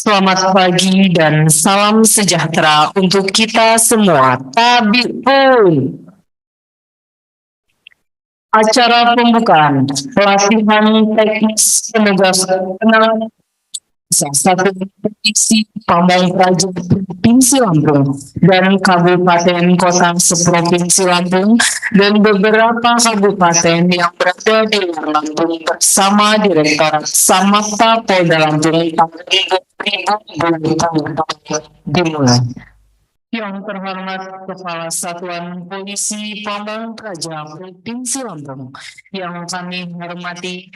Selamat pagi dan salam sejahtera untuk kita semua. Tabiun. Acara pembukaan pelatihan teknis penegakan satu provinsi Pamong Praja Provinsi Lampung dan kabupaten kota seprovinsi Lampung dan beberapa kabupaten yang berada di luar Lampung bersama Direktorat Samapta Polda Lampung tahun 2020 dimulai. Yang terhormat Kepala Satuan Polisi Pamong Praja Provinsi Lampung, yang kami hormati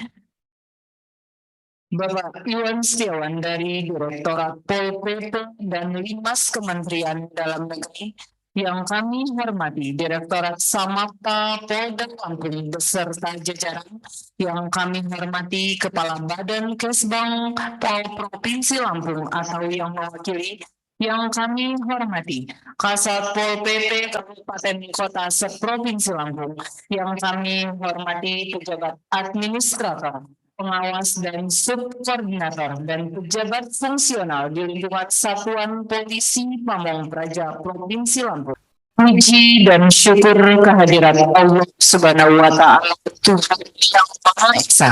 Bapak Iwan Setiawan dari Direktorat Pol PP dan Limas Kementerian Dalam Negeri, yang kami hormati Direktorat Samapta Polda Lampung beserta jajaran, yang kami hormati Kepala Badan Kesbang Pol Provinsi Lampung atau yang mewakili, yang kami hormati Kasat Pol PP Kabupaten Kota Seprovinsi Lampung, yang kami hormati pejabat administrator, pengawas dan subkoordinator dan pejabat fungsional di lingkungan Satuan Polisi Pamong Praja Provinsi Lampung. Puji dan syukur kehadirat Allah Subhanahu wa Ta'ala, Tuhan yang Maha Esa,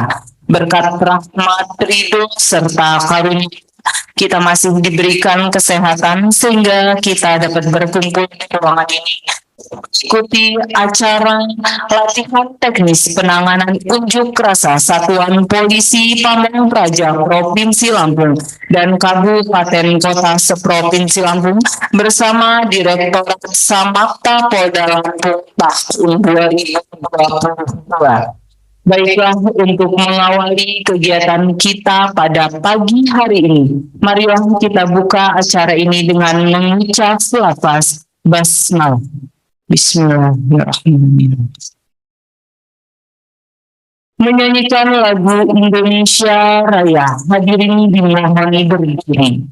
berkat rahmat, ridho serta karunia kita masih diberikan kesehatan sehingga kita dapat berkumpul di ruangan ini ikuti acara latihan teknis penanganan unjuk rasa Satuan Polisi Pamong Praja Provinsi Lampung dan Kabupaten Kota Seprovinsi Lampung bersama Direktorat Samapta Polda Lampung tahun 2022. Baiklah, untuk mengawali kegiatan kita pada pagi hari ini, marilah kita buka acara ini dengan mengucap lafaz basmalah. Bismillahirrahmanirrahim. Menyanyikan lagu Indonesia Raya, hadirin dimohon berdiri.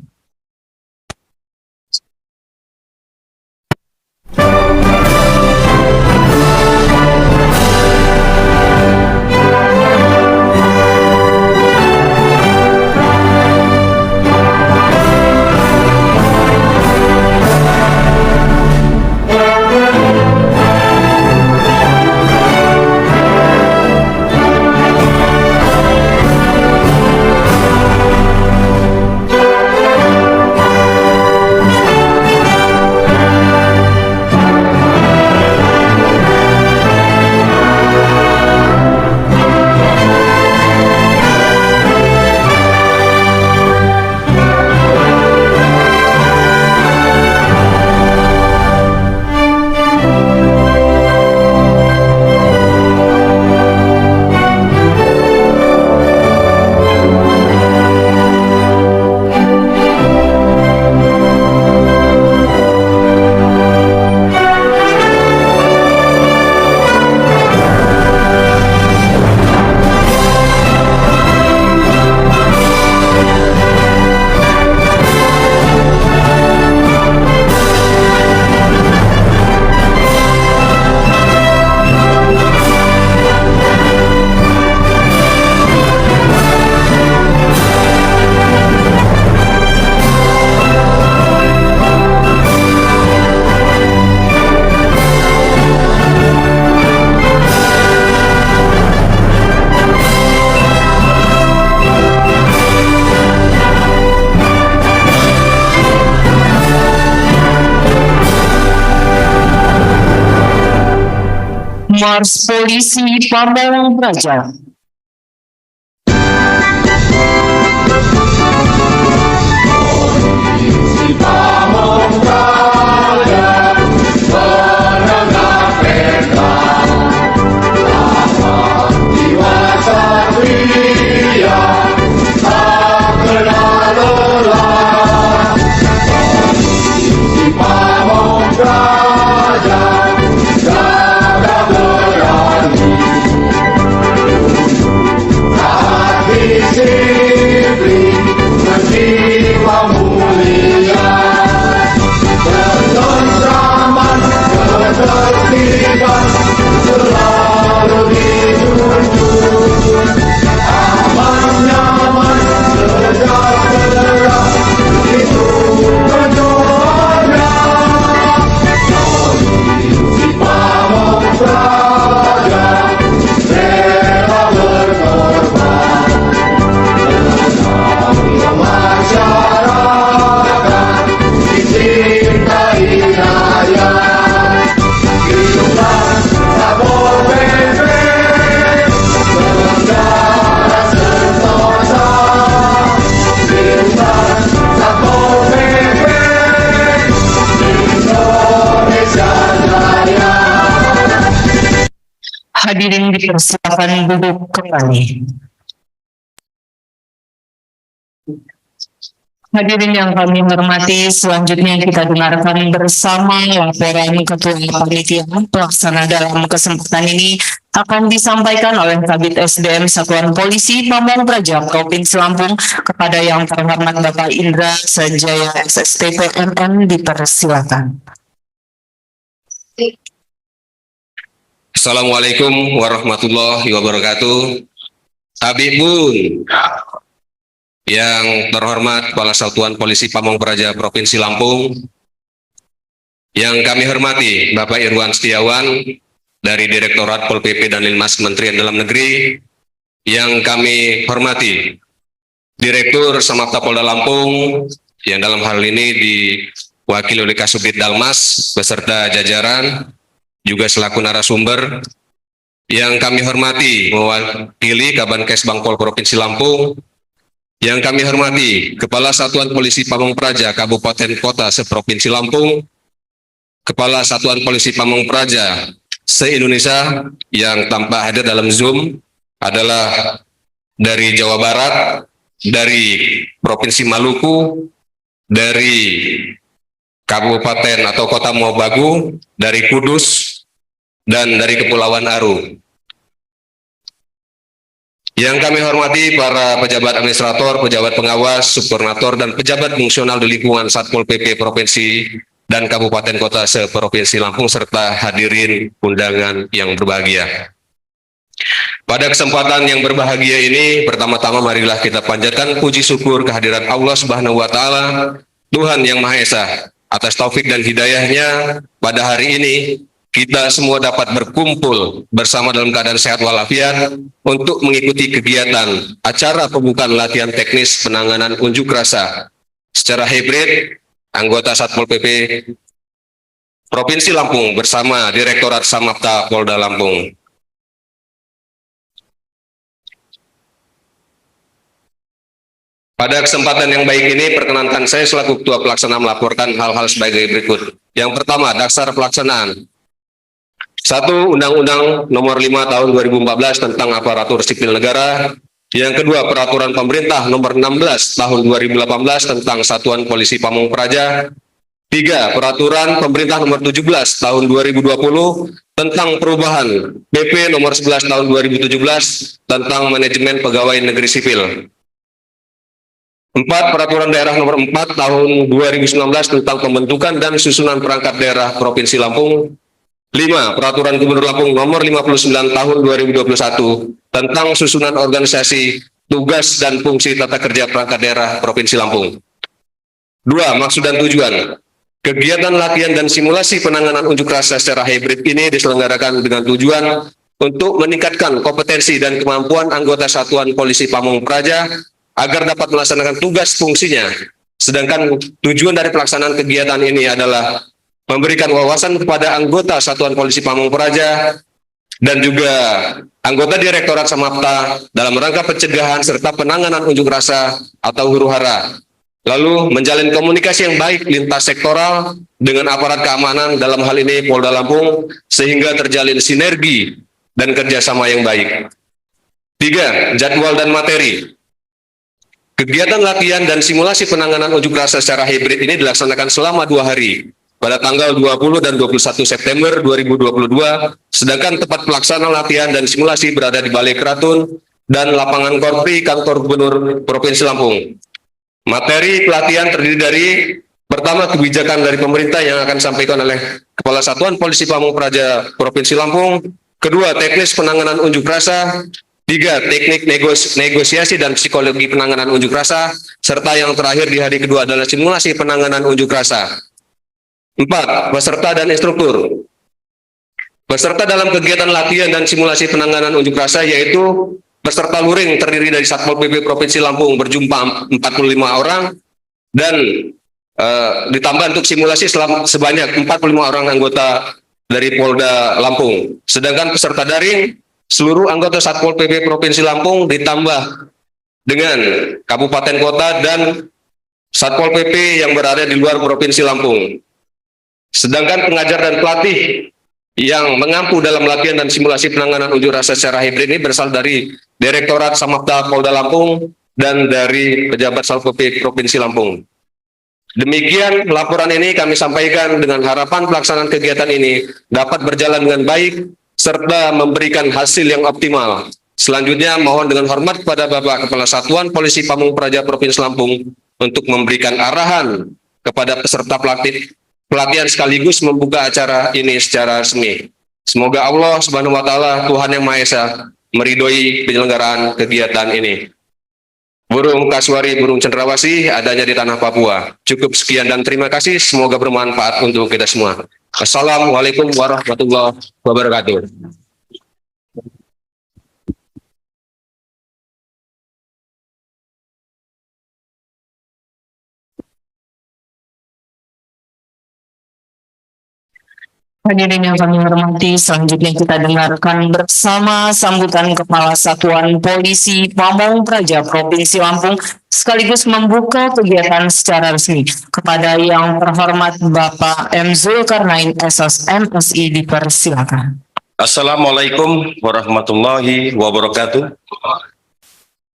Mars Polisi Pamong Praja. Hadirin dipersilakan duduk kembali. Hadirin yang kami hormati, selanjutnya kita dengarkan bersama laporan Ketua Panitia Pelaksana. Dalam kesempatan ini akan disampaikan oleh Kabid SDM Satuan Polisi Pamong Praja Provinsi Lampung kepada yang terhormat Bapak Indra Sanjaya SSTP MM. Dipersilakan. Assalamualaikum warahmatullahi wabarakatuh. Habibun, yang terhormat Kepala Satuan Polisi Pamong Praja Provinsi Lampung, yang kami hormati Bapak Irwan Setiawan dari Direktorat Pol PP dan Linmas Kementerian Dalam Negeri, yang kami hormati Direktur Samapta Polda Lampung, yang dalam hal ini diwakili oleh Kasubdit Dalmas beserta jajaran, juga selaku narasumber, yang kami hormati mewakili Kabankes Bangpol Provinsi Lampung, yang kami hormati Kepala Satuan Polisi Pamong Praja Kabupaten Kota se-Provinsi Lampung, Kepala Satuan Polisi Pamong Praja se-Indonesia yang tanpa hadir dalam Zoom adalah dari Jawa Barat, dari Provinsi Maluku, dari Kabupaten atau Kota Mobagu, dari Kudus, dan dari Kepulauan Aru. Yang kami hormati para pejabat administrator, pejabat pengawas, subkoordinator, dan pejabat fungsional di lingkungan Satpol PP Provinsi dan Kabupaten Kota se-Provinsi Lampung, serta hadirin undangan yang berbahagia. Pada kesempatan yang berbahagia ini, pertama-tama marilah kita panjatkan puji syukur kehadiran Allah Subhanahu wa Ta'ala, Tuhan Yang Maha Esa, atas taufik dan hidayahnya pada hari ini kita semua dapat berkumpul bersama dalam keadaan sehat walafiat untuk mengikuti kegiatan acara pembukaan latihan teknis penanganan unjuk rasa secara hibrid anggota Satpol PP Provinsi Lampung bersama Direktorat Samapta Polda Lampung. Pada kesempatan yang baik ini, perkenankan saya selaku Ketua Pelaksana melaporkan hal-hal sebagai berikut. Yang pertama, dasar pelaksanaan. 1. Undang-Undang Nomor 5 Tahun 2014 tentang Aparatur Sipil Negara. Yang kedua, Peraturan Pemerintah Nomor 16 Tahun 2018 tentang Satuan Polisi Pamong Praja. 3. Peraturan Pemerintah Nomor 17 Tahun 2020 tentang perubahan PP Nomor 11 Tahun 2017 tentang Manajemen Pegawai Negeri Sipil. 4. Peraturan Daerah Nomor 4 Tahun 2019 tentang pembentukan dan susunan perangkat daerah Provinsi Lampung. 5. Peraturan Gubernur Lampung Nomor 59 Tahun 2021 tentang susunan organisasi, tugas, dan fungsi tata kerja perangkat daerah Provinsi Lampung. 2. Maksud dan tujuan. Kegiatan latihan dan simulasi penanganan unjuk rasa secara hibrid ini diselenggarakan dengan tujuan untuk meningkatkan kompetensi dan kemampuan anggota Satuan Polisi Pamong Praja agar dapat melaksanakan tugas fungsinya. Sedangkan tujuan dari pelaksanaan kegiatan ini adalah memberikan wawasan kepada anggota Satuan Polisi Pamong Praja dan juga anggota Direktorat Samapta dalam rangka pencegahan serta penanganan unjuk rasa atau huru-hara. Lalu menjalin komunikasi yang baik lintas sektoral dengan aparat keamanan, dalam hal ini Polda Lampung, sehingga terjalin sinergi dan kerjasama yang baik. 3. Jadwal dan materi. Kegiatan latihan dan simulasi penanganan unjuk rasa secara hibrid ini dilaksanakan selama 2 hari, pada tanggal 20 dan 21 September 2022, sedangkan tempat pelaksana latihan dan simulasi berada di Balai Keratun dan lapangan Korpri Kantor Gubernur Provinsi Lampung. Materi pelatihan terdiri dari pertama, kebijakan dari pemerintah yang akan disampaikan oleh Kepala Satuan Polisi Pamong Praja Provinsi Lampung. Kedua, teknis penanganan unjuk rasa. 3. Teknik negosiasi dan psikologi penanganan unjuk rasa. Serta yang terakhir di hari kedua adalah simulasi penanganan unjuk rasa. 4. Peserta dan instruktur. Peserta dalam kegiatan latihan dan simulasi penanganan unjuk rasa yaitu peserta luring terdiri dari Satpol PP Provinsi Lampung berjumlah 45 orang dan ditambah untuk simulasi sebanyak 45 orang anggota dari Polda Lampung. Sedangkan peserta daring seluruh anggota Satpol PP Provinsi Lampung ditambah dengan kabupaten kota dan Satpol PP yang berada di luar Provinsi Lampung. Sedangkan pengajar dan pelatih yang mengampu dalam latihan dan simulasi penanganan unjuk rasa secara hibrid ini berasal dari Direktorat Samapta Polda Lampung dan dari pejabat Satpol PP Provinsi Lampung. Demikian laporan ini kami sampaikan dengan harapan pelaksanaan kegiatan ini dapat berjalan dengan baik serta memberikan hasil yang optimal. Selanjutnya mohon dengan hormat kepada Bapak Kepala Satuan Polisi Pamung Praja Provinsi Lampung untuk memberikan arahan kepada peserta pelatihan sekaligus membuka acara ini secara resmi. Semoga Allah Subhanahu wa taala Tuhan Yang Maha Esa meridhoi penyelenggaraan kegiatan ini. Burung kasuari, burung cendrawasih adanya di tanah Papua. Cukup sekian dan terima kasih. Semoga bermanfaat untuk kita semua. Assalamualaikum warahmatullahi wabarakatuh. Hadirin yang kami hormati, selanjutnya kita dengarkan bersama sambutan Kepala Satuan Polisi Pamung Praja Provinsi Lampung sekaligus membuka kegiatan secara resmi. Kepada yang terhormat Bapak M. Zulkarnain SS MSI dipersilakan. Assalamualaikum warahmatullahi wabarakatuh.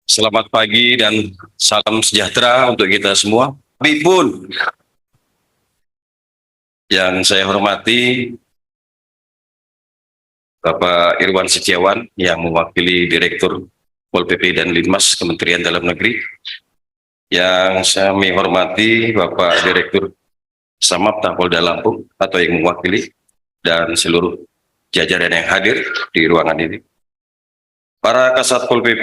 Selamat pagi dan salam sejahtera untuk kita semua. Bipun yang saya hormati Bapak Irwan Setiawan yang mewakili Direktur Pol PP dan Linmas Kementerian Dalam Negeri. Yang saya hormati Bapak Direktur Samapta Polda Lampung atau yang mewakili dan seluruh jajaran yang hadir di ruangan ini. Para Kasat Pol PP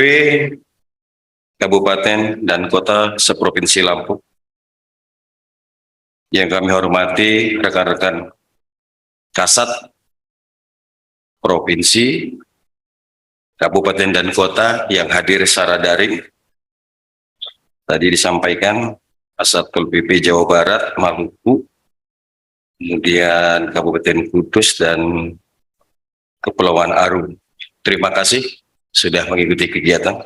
Kabupaten dan Kota seprovinsi Lampung. Yang kami hormati rekan-rekan Kasat Provinsi, Kabupaten dan Kota yang hadir secara daring. Tadi disampaikan Kasat Pol PP Jawa Barat, Maluku, kemudian Kabupaten Kudus dan Kepulauan Aru. Terima kasih sudah mengikuti kegiatan.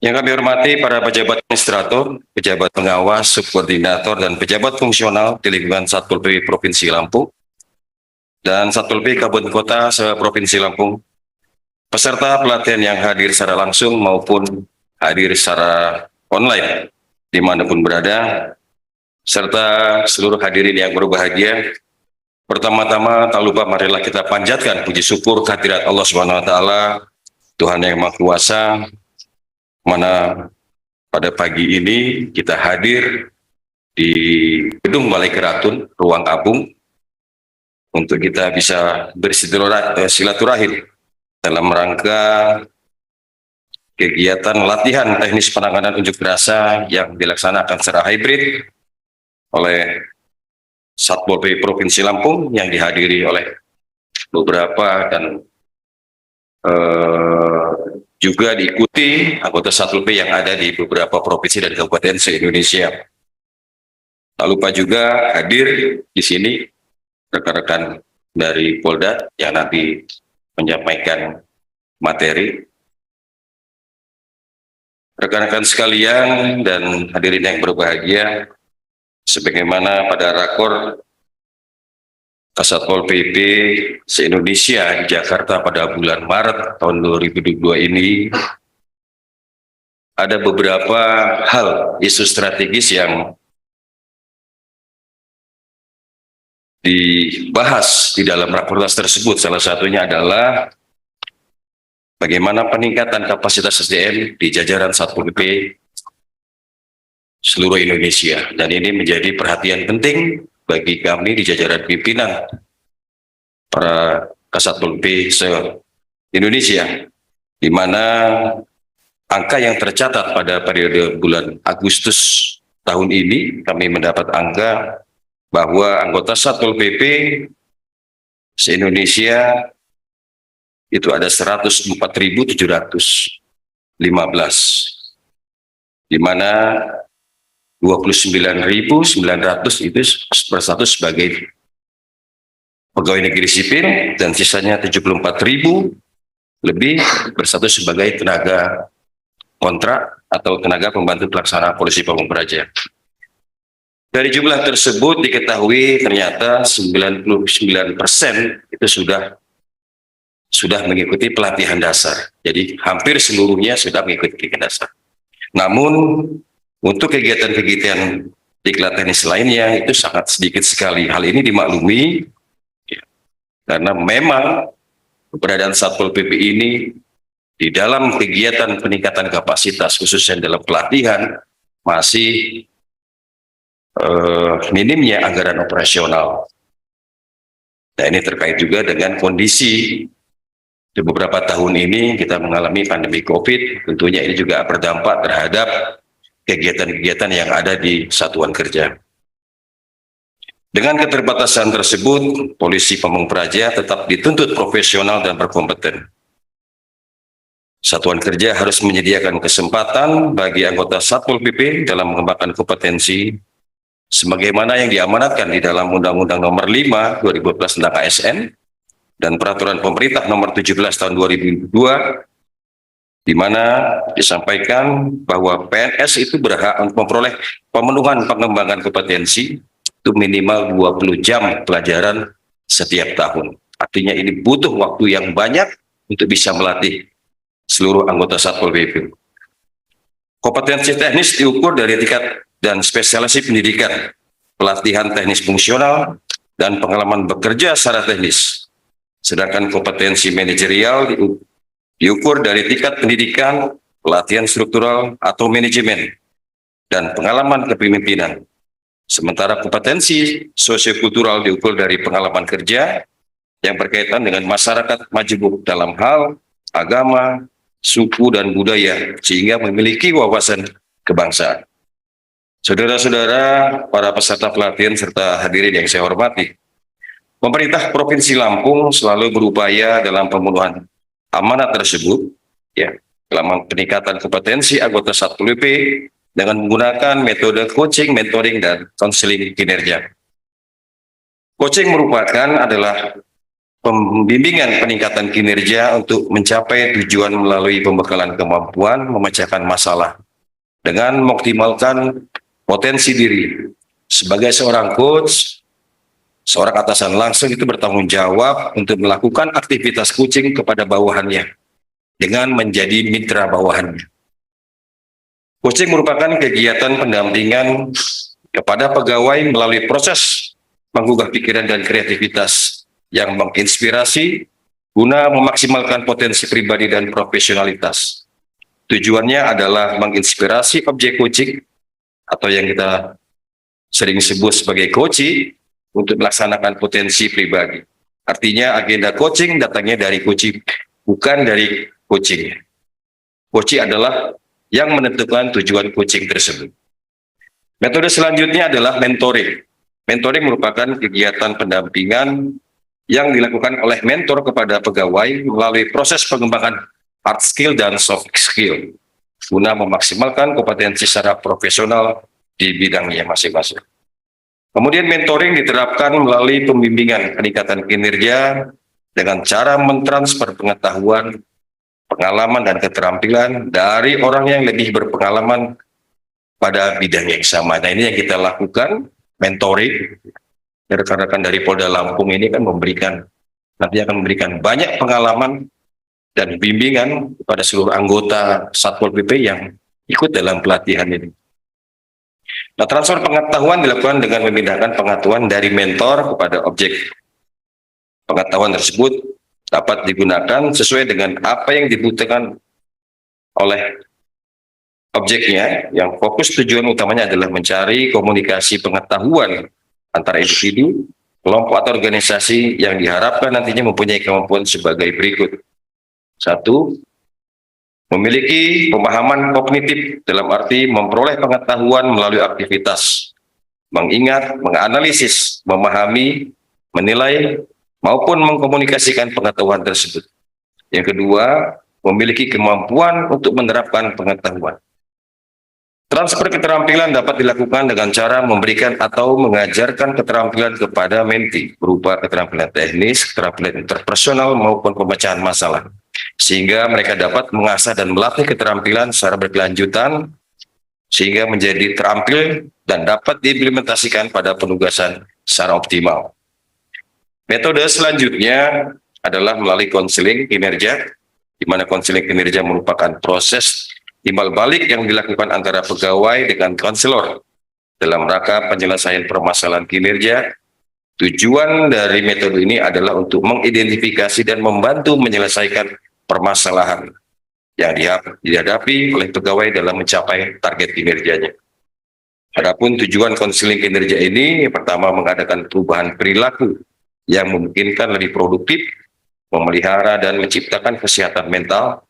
Yang kami hormati para pejabat administrator, pejabat pengawas, subkoordinator, dan pejabat fungsional di lingkungan Satpol PP Provinsi Lampung dan Satpol PP Kabupaten Kota se-Provinsi Lampung, peserta pelatihan yang hadir secara langsung maupun hadir secara online dimanapun berada, serta seluruh hadirin yang berbahagia. Pertama-tama tak lupa marilah kita panjatkan puji syukur kehadirat Allah Subhanahu wa taala, Tuhan yang Maha Kuasa, mana pada pagi ini kita hadir di Gedung Balai Keratun, Ruang Abung, untuk kita bisa bersilaturahim dalam rangka kegiatan latihan teknis penanganan unjuk rasa yang dilaksanakan secara hibrid oleh Satpol PP Provinsi Lampung yang dihadiri oleh beberapa dan juga diikuti anggota Satpol PP yang ada di beberapa provinsi dan kabupaten se-Indonesia. Tak lupa juga hadir di sini rekan-rekan dari Polda yang nanti menyampaikan materi. Rekan-rekan sekalian dan hadirin yang berbahagia, sebagaimana pada rakor Kasatpol PP se-Indonesia di Jakarta pada bulan Maret tahun 2022 ini, ada beberapa hal isu strategis yang dibahas di dalam rakornas tersebut. Salah satunya adalah bagaimana peningkatan kapasitas SDM di jajaran Satpol PP seluruh Indonesia. Dan ini menjadi perhatian penting bagi kami di jajaran pimpinan para Kasatpol PP se-Indonesia, di mana angka yang tercatat pada periode bulan Agustus tahun ini, kami mendapat angka bahwa anggota Satpol PP se-Indonesia itu ada 104.715, di mana 29.900 itu berstatus sebagai pegawai negeri sipil dan sisanya 74.000 lebih berstatus sebagai tenaga kontrak atau tenaga pembantu pelaksana Polisi Pamung Praja. Dari jumlah tersebut diketahui ternyata 99% itu sudah mengikuti pelatihan dasar. Jadi hampir seluruhnya sudah mengikuti pelatihan dasar. Namun untuk kegiatan-kegiatan diklat teknis lainnya itu sangat sedikit sekali. Hal ini dimaklumi ya, karena memang keberadaan Satpol PP ini di dalam kegiatan peningkatan kapasitas khususnya dalam pelatihan masih minimnya anggaran operasional. Nah, ini terkait juga dengan kondisi di beberapa tahun ini kita mengalami pandemi COVID, tentunya ini juga berdampak terhadap kegiatan-kegiatan yang ada di satuan kerja. Dengan keterbatasan tersebut, Polisi Pamung Praja tetap dituntut profesional dan berkompeten. Satuan kerja harus menyediakan kesempatan bagi anggota Satpol PP dalam mengembangkan kompetensi sebagaimana yang diamanatkan di dalam Undang-Undang Nomor 5 2012 tentang ASN dan Peraturan Pemerintah Nomor 17 Tahun 2002 di mana disampaikan bahwa PNS itu berhak untuk memperoleh pemenuhan pengembangan kompetensi itu minimal 20 jam pelajaran setiap tahun. Artinya ini butuh waktu yang banyak untuk bisa melatih seluruh anggota Satpol PP. Kompetensi teknis diukur dari tingkat dan spesialisasi pendidikan, pelatihan teknis fungsional, dan pengalaman bekerja secara teknis. Sedangkan kompetensi manajerial diukur dari tingkat pendidikan, pelatihan struktural atau manajemen, dan pengalaman kepemimpinan. Sementara kompetensi sosiokultural diukur dari pengalaman kerja yang berkaitan dengan masyarakat majemuk dalam hal agama, suku, dan budaya, sehingga memiliki wawasan kebangsaan. Saudara-saudara, para peserta pelatihan serta hadirin yang saya hormati, pemerintah Provinsi Lampung selalu berupaya dalam pemenuhan amanat tersebut, ya, dalam peningkatan kompetensi anggota Satpol PP dengan menggunakan metode coaching, mentoring, dan konseling kinerja. Coaching adalah pembimbingan peningkatan kinerja untuk mencapai tujuan melalui pembekalan kemampuan memecahkan masalah dengan mengoptimalkan potensi diri. Sebagai seorang coach, seorang atasan langsung itu bertanggung jawab untuk melakukan aktivitas coaching kepada bawahannya dengan menjadi mitra bawahannya. Coaching merupakan kegiatan pendampingan kepada pegawai melalui proses menggugah pikiran dan kreativitas yang menginspirasi guna memaksimalkan potensi pribadi dan profesionalitas. Tujuannya adalah menginspirasi objek coaching atau yang kita sering sebut sebagai coaching untuk melaksanakan potensi pribadi. Artinya agenda coaching datangnya dari coaching, bukan dari coaching. Coaching adalah yang menentukan tujuan coaching tersebut. Metode selanjutnya adalah mentoring. Mentoring merupakan kegiatan pendampingan yang dilakukan oleh mentor kepada pegawai melalui proses pengembangan hard skill dan soft skill guna memaksimalkan kompetensi secara profesional di bidangnya masing-masing. Kemudian mentoring diterapkan melalui pembimbingan peningkatan kinerja dengan cara mentransfer pengetahuan, pengalaman, dan keterampilan dari orang yang lebih berpengalaman pada bidang yang sama. Nah, ini yang kita lakukan, mentoring. Rekan-rekan dari Polda Lampung ini kan nanti akan memberikan banyak pengalaman dan bimbingan kepada seluruh anggota Satpol PP yang ikut dalam pelatihan ini. Nah, transfer pengetahuan dilakukan dengan memindahkan pengetahuan dari mentor kepada objek. Pengetahuan tersebut dapat digunakan sesuai dengan apa yang dibutuhkan oleh objeknya, yang fokus tujuan utamanya adalah mencari komunikasi pengetahuan antara individu, kelompok, atau organisasi yang diharapkan nantinya mempunyai kemampuan sebagai berikut. 1. Memiliki pemahaman kognitif dalam arti memperoleh pengetahuan melalui aktivitas, mengingat, menganalisis, memahami, menilai, maupun mengkomunikasikan pengetahuan tersebut. Yang kedua, memiliki kemampuan untuk menerapkan pengetahuan. Transfer keterampilan dapat dilakukan dengan cara memberikan atau mengajarkan keterampilan kepada menti berupa keterampilan teknis, keterampilan interpersonal, maupun pemecahan masalah, sehingga mereka dapat mengasah dan melatih keterampilan secara berkelanjutan sehingga menjadi terampil dan dapat diimplementasikan pada penugasan secara optimal. Metode selanjutnya adalah melalui konseling kinerja, di mana konseling kinerja merupakan proses timbal balik yang dilakukan antara pegawai dengan konselor dalam rangka penyelesaian permasalahan kinerja. Tujuan dari metode ini adalah untuk mengidentifikasi dan membantu menyelesaikan permasalahan yang dihadapi oleh pegawai dalam mencapai target kinerjanya. Adapun tujuan konseling kinerja ini, yang pertama mengadakan perubahan perilaku yang memungkinkan lebih produktif, memelihara dan menciptakan kesehatan mental,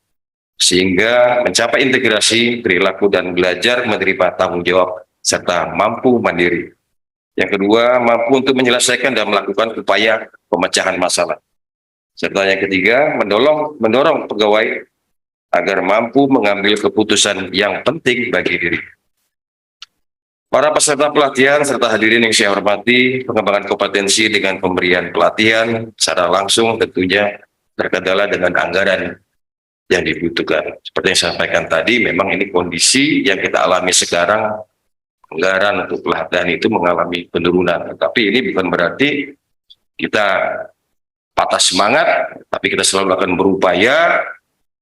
sehingga mencapai integrasi perilaku dan belajar menerima tanggung jawab serta mampu mandiri. Yang kedua, mampu untuk menyelesaikan dan melakukan upaya pemecahan masalah. Serta yang ketiga, mendorong pegawai agar mampu mengambil keputusan yang penting bagi diri. Para peserta pelatihan serta hadirin yang saya hormati, pengembangan kompetensi dengan pemberian pelatihan secara langsung tentunya terkendala dengan anggaran yang dibutuhkan. Seperti yang saya sampaikan tadi, memang ini kondisi yang kita alami sekarang, anggaran untuk pelatihan itu mengalami penurunan. Tapi ini bukan berarti kita patah semangat, tapi kita selalu akan berupaya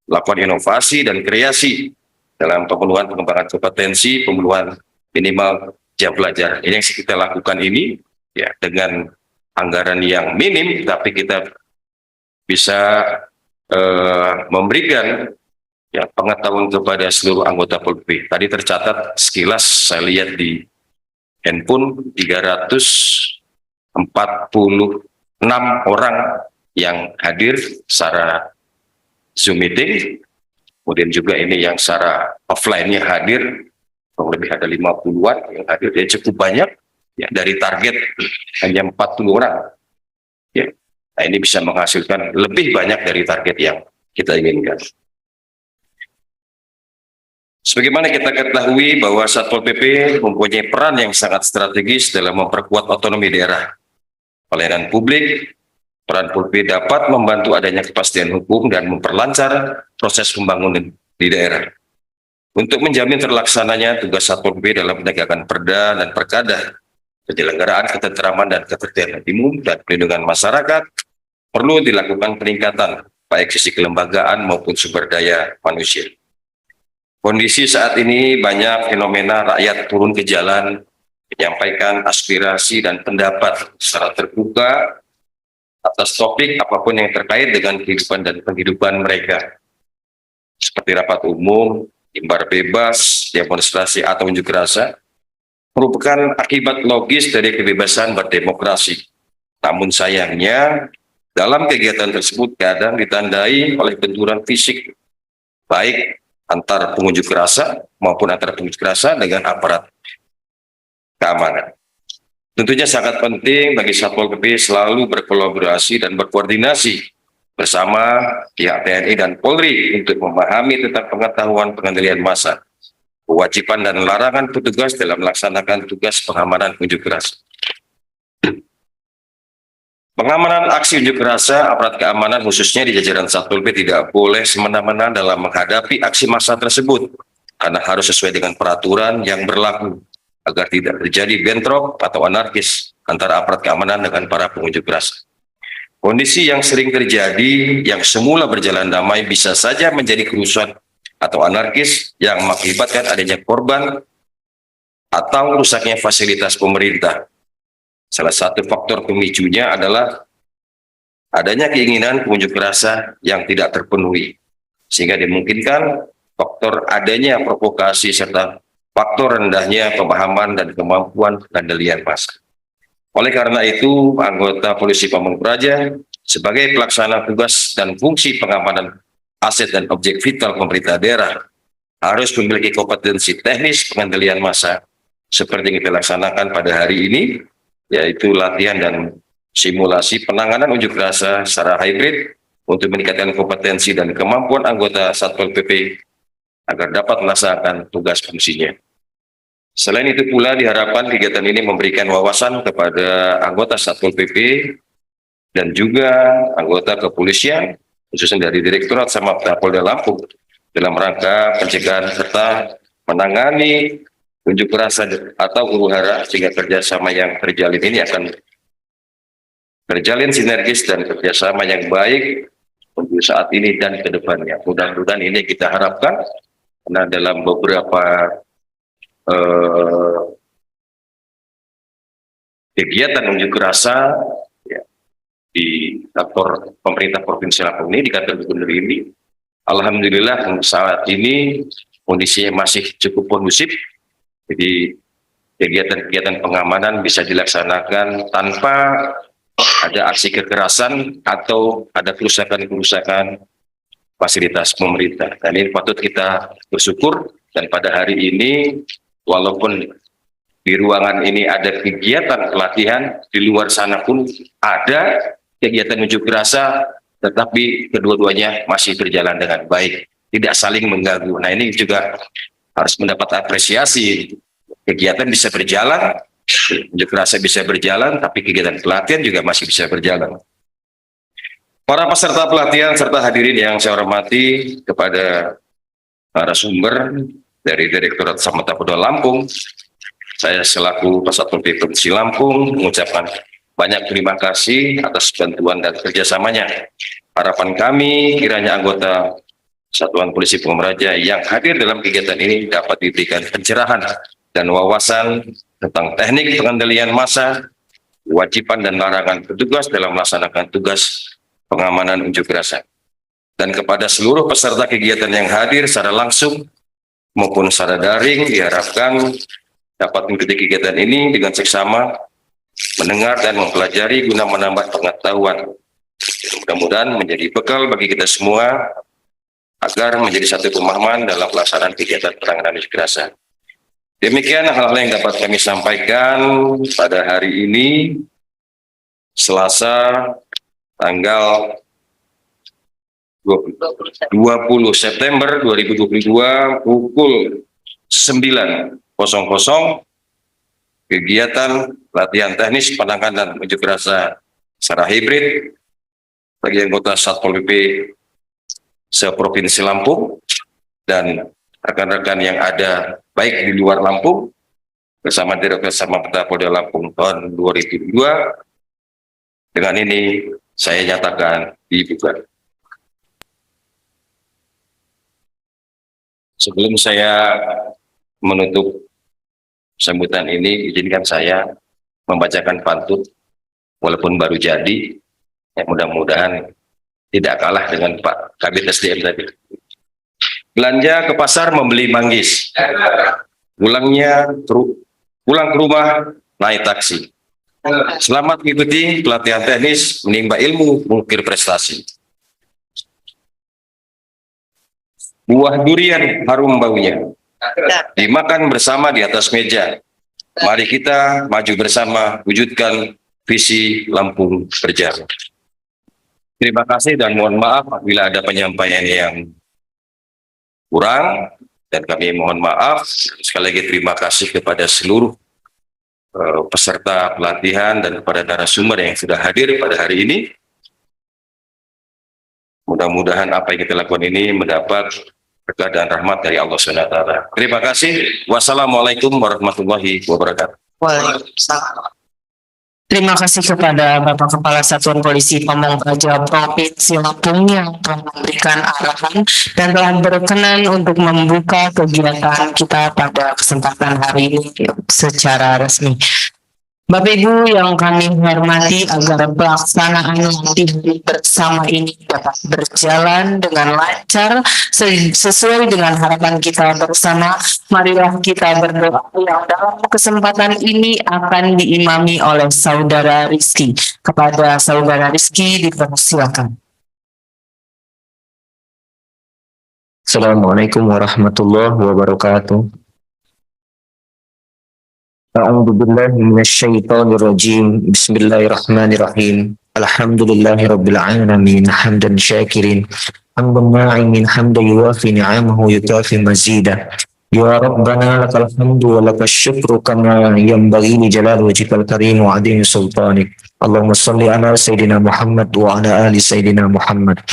melakukan inovasi dan kreasi dalam pemenuhan pengembangan kompetensi, pemenuhan minimal jam belajar. Ini yang kita lakukan ini ya dengan anggaran yang minim, tapi kita bisa memberikan ya pengetahuan kepada seluruh anggota Polri. Tadi tercatat sekilas saya lihat di handphone 346 orang yang hadir secara Zoom meeting, kemudian juga ini yang secara offline-nya hadir, kurang lebih ada 50-an yang hadir, ya cukup banyak ya, dari target hanya 40 orang. Ya. Nah, ini bisa menghasilkan lebih banyak dari target yang kita inginkan. Sebagaimana kita ketahui bahwa Satpol PP mempunyai peran yang sangat strategis dalam memperkuat otonomi daerah. Pelayanan publik, peran Polri dapat membantu adanya kepastian hukum dan memperlancar proses pembangunan di daerah. Untuk menjamin terlaksananya tugas Satpol PP dalam penegakan perda dan perkada, penyelenggaraan ketentraman dan ketertiban umum dan perlindungan masyarakat, perlu dilakukan peningkatan baik sisi kelembagaan maupun sumber daya manusia. Kondisi saat ini banyak fenomena rakyat turun ke jalan, menyampaikan aspirasi dan pendapat secara terbuka atas topik apapun yang terkait dengan kehidupan dan penghidupan mereka. Seperti rapat umum, imbar bebas, demonstrasi atau unjuk rasa, merupakan akibat logis dari kebebasan berdemokrasi. Namun sayangnya, dalam kegiatan tersebut kadang ditandai oleh benturan fisik, baik antar pengunjuk rasa maupun antara pengunjuk rasa dengan aparat keamanan. Tentunya sangat penting bagi Satpol PP selalu berkolaborasi dan berkoordinasi bersama pihak TNI dan Polri untuk memahami tentang pengetahuan pengendalian massa, kewajiban dan larangan petugas dalam melaksanakan tugas pengamanan unjuk rasa. Pengamanan aksi unjuk rasa, aparat keamanan khususnya di jajaran Satpol PP tidak boleh semena-mena dalam menghadapi aksi massa tersebut, karena harus sesuai dengan peraturan yang berlaku agar tidak terjadi bentrok atau anarkis antara aparat keamanan dengan para pengunjuk rasa. Kondisi yang sering terjadi yang semula berjalan damai bisa saja menjadi kerusuhan atau anarkis yang mengakibatkan adanya korban atau rusaknya fasilitas pemerintah. Salah satu faktor pemicunya adalah adanya keinginan pengunjuk rasa yang tidak terpenuhi, sehingga dimungkinkan faktor adanya provokasi serta faktor rendahnya pemahaman dan kemampuan pengendalian massa. Oleh karena itu, anggota Polisi Pamung Praja sebagai pelaksana tugas dan fungsi pengamanan aset dan objek vital pemerintah daerah harus memiliki kompetensi teknis pengendalian massa seperti yang kita laksanakan pada hari ini, yaitu latihan dan simulasi penanganan unjuk rasa secara hybrid untuk meningkatkan kompetensi dan kemampuan anggota Satpol PP agar dapat melaksanakan tugas fungsinya. Selain itu pula diharapkan kegiatan ini memberikan wawasan kepada anggota Satpol PP dan juga anggota kepolisian, khususnya dari Direktorat Samapta Polda Lampung, dalam rangka pencegahan serta menangani unjuk rasa atau huru-hara, sehingga kerjasama yang terjalin ini akan terjalin sinergis dan kerjasama yang baik untuk saat ini dan ke depannya. Mudah-mudahan ini kita harapkan, karena dalam beberapa kegiatan unjuk rasa ya, di kantor pemerintah Provinsi Lampung ini, di kantor gubernur ini, alhamdulillah saat ini kondisinya masih cukup kondusif. Jadi kegiatan-kegiatan pengamanan bisa dilaksanakan tanpa ada aksi kekerasan atau ada kerusakan-kerusakan fasilitas pemerintah. Dan ini patut kita bersyukur, dan pada hari ini walaupun di ruangan ini ada kegiatan pelatihan, di luar sana pun ada kegiatan unjuk rasa, tetapi kedua-duanya masih berjalan dengan baik, tidak saling mengganggu. Nah, ini juga harus mendapat apresiasi. Kegiatan bisa berjalan, unjuk rasa bisa berjalan, tapi kegiatan pelatihan juga masih bisa berjalan. Para peserta pelatihan serta hadirin yang saya hormati, kepada narasumber dari Direktorat Samapta Polda Lampung, saya selaku Kasatpol PP Provinsi Lampung mengucapkan banyak terima kasih atas bantuan dan kerjasamanya. Harapan kami kiranya anggota Satuan Polisi Pamung Praja yang hadir dalam kegiatan ini dapat diberikan pencerahan dan wawasan tentang teknik pengendalian massa, kewajiban dan larangan petugas dalam melaksanakan tugas pengamanan unjuk rasa. Dan kepada seluruh peserta kegiatan yang hadir secara langsung maupun secara daring, diharapkan dapat mengikuti kegiatan ini dengan seksama, mendengar dan mempelajari guna menambah pengetahuan. Mudah-mudahan menjadi bekal bagi kita semua agar menjadi satu pemahaman dalam pelaksanaan kegiatan penanganan unjuk rasa. Demikian hal-hal yang dapat kami sampaikan pada hari ini, Selasa, tanggal 20 September 2022 pukul 9.00, kegiatan latihan teknis penanganan unjuk rasa secara hibrid bagi anggota Satpol PP se-Provinsi Lampung dan rekan-rekan yang ada baik di luar Lampung bersama Direktorat Samapta Polda Lampung tahun 2002. Dengan ini saya nyatakan dibuka. Sebelum saya menutup sambutan ini, izinkan saya membacakan pantun walaupun baru jadi, ya mudah-mudahan tidak kalah dengan Pak Kabid SDM tadi. Belanja ke pasar membeli manggis, pulang ke rumah naik taksi. Selamat mengikuti pelatihan teknis menimba ilmu mengukir prestasi. Buah durian harum baunya, dimakan bersama di atas meja. Mari kita maju bersama wujudkan visi Lampung Berjaya. Terima kasih dan mohon maaf apabila ada penyampaian yang kurang, dan kami mohon maaf. Sekali lagi terima kasih kepada seluruh peserta pelatihan dan kepada narasumber yang sudah hadir pada hari ini. Mudah-mudahan apa yang kita lakukan ini mendapat berkah dan rahmat dari Allah SWT. Terima kasih. Wassalamualaikum warahmatullahi wabarakatuh. Waalaikumsalam. Terima kasih kepada Bapak Kepala Satuan Polisi Pamung Praja Provinsi Lampung yang telah memberikan arahan dan telah berkenan untuk membuka kegiatan kita pada kesempatan hari ini secara resmi. Bapak Ibu yang kami hormati, agar pelaksanaan latihan bersama ini dapat berjalan dengan lancar sesuai dengan harapan kita bersama, marilah kita berdoa yang dalam kesempatan ini akan diimami oleh Saudara Rizky. Kepada Saudara Rizky dipersilakan. Assalamualaikum warahmatullahi wabarakatuh. A'udzu billahi minasyaitonir rajim. Bismillahirrahmanirrahim. Alhamdulillahirabbil alamin hamdan syakirin. Hamdan na'imin hamdan yuwafi ni'amahu yukafi mazida. Ya Rabbana lakal hamdu wa lakas syukru kama yanbaghi li jalali wajhikal karim wa 'azimi sultanik. Allahumma shalli ala sayidina Muhammad wa ala ali sayidina Muhammad.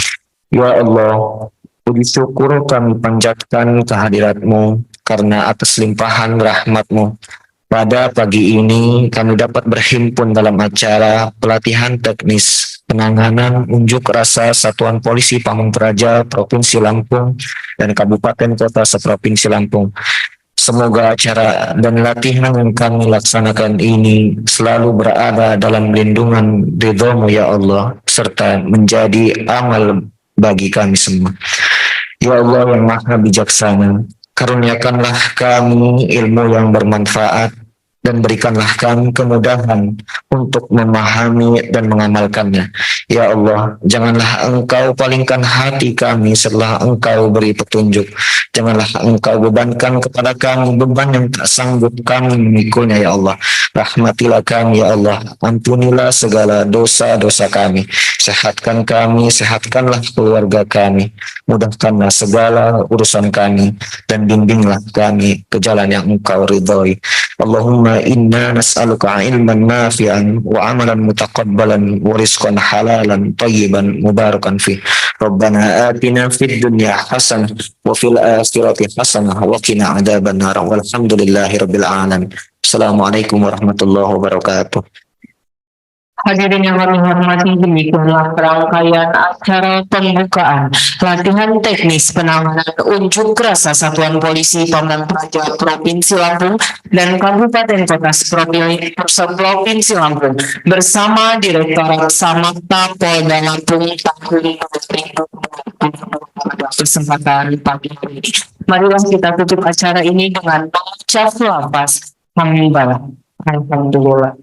Ya Allah, puji syukur kami panjatkan kehadirat-Mu, karena atas limpahan rahmat-Mu. Pada pagi ini kami dapat berhimpun dalam acara pelatihan teknis penanganan unjuk rasa Satuan Polisi Pamong Praja Provinsi Lampung dan Kabupaten Kota seprovinsi Lampung. Semoga acara dan latihan yang kami laksanakan ini selalu berada dalam lindungan ridho-Mu ya Allah, serta menjadi amal bagi kami semua. Ya Allah yang Maha Bijaksana, karuniakanlah kami ilmu yang bermanfaat dan berikanlah kami kemudahan untuk memahami dan mengamalkannya. Ya Allah, janganlah Engkau palingkan hati kami setelah Engkau beri petunjuk. Janganlah Engkau bebankan kepada kami beban yang tak sanggup kami memikulnya ya Allah. Rahmatilah kami ya Allah, ampunilah segala dosa-dosa kami. Sehatkan kami, sehatkanlah keluarga kami. Mudahkanlah segala urusan kami dan bimbinglah kami ke jalan yang Engkau ridhoi. Allahumma inna nas'aluka ilman nafi'an wa amalan mutaqabbalan wa rizqan halalan tayyiban mubarakan fih. Rabbana atina fid dunya hasanah wa fil akhirati hasanah wa qina adzabannar. Walhamdulillahirabbil alamin. Assalamualaikum warahmatullahi wabarakatuh. Hadirin yang kami hormati, demikianlah rangkaian acara pembukaan latihan teknis penanganan unjuk rasa Satuan Polisi Pamong Praja Provinsi Lampung dan Kabupaten Kota Provinsi Lampung bersama Direktorat Samapta Polda Lampung tahun 2020 pada kesempatan pagi hari ini. Marilah kita tutup acara ini dengan mengucap lafaz hamdalah. Alhamdulillah.